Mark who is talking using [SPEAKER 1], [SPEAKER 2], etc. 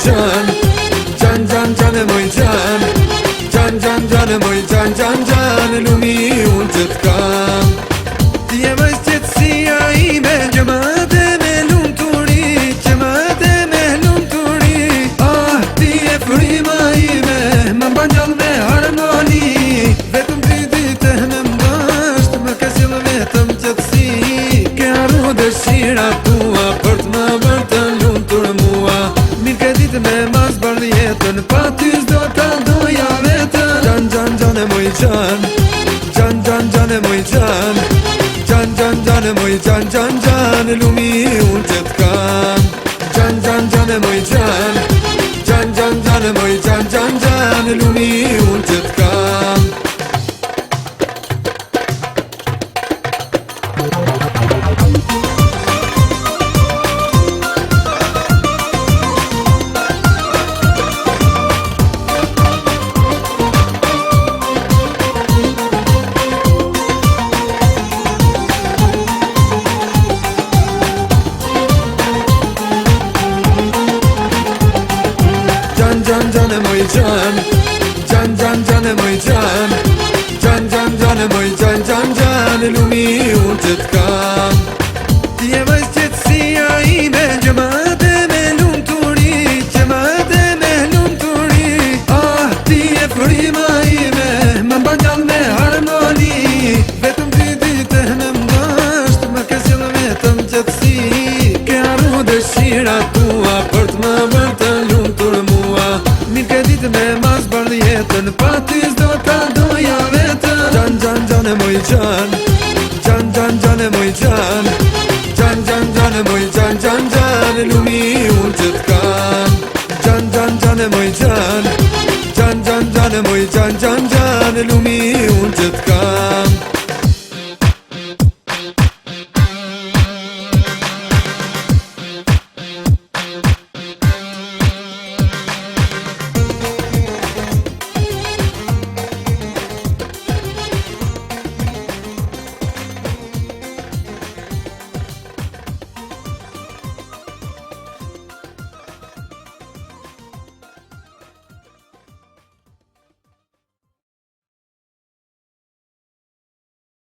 [SPEAKER 1] can, can can cane moj can, can can cane moj can, can can lumi unë që t'kam. Ti je vajzë qetësia ime, që ma dhe me lumturi, që ma dhe me lumturi. Ah, ti je frima ime, më mban gjallë me harmoni. Vetëm ty dite në mdasht, më ka sjellë vetëm qetësi. Ke harru dëshira tua për t'ma bërë të lumtur mua. Mirë ke ditë me mas bardhë jetën, pa ty s'do t'a doja vetën. Can can cane moj can, can can cane moj can, can can cane moj can, can can lumi unë që t'kam. Can can cane moj can, can can cane moj can, can can lumi unë që t'kam. Can cane moj can, can can cane moj can, can can cane moj can, can can lumi unë që t'kam. Ti je vajzë qetësia ime, që ma dhe me lumturi, që ma dhe me lumturi. Ah, ti je frima ime, më mban gjallë me harmoni. Vetëm ty dite në mdasht, më ke sjellë vetëm qetësi. Ke harru dëshira tua për t'ma bërë të lumtur mua. Mirë ke ditë me mas bardhë jetën, pa ty s'do t'a doja vetën. Can can cane moj can, can can cane moj can, can can cane moj can, can can lumi unë që t'kam. Can can cane moj can, can can cane moj can, can can lumi unë që t'kam.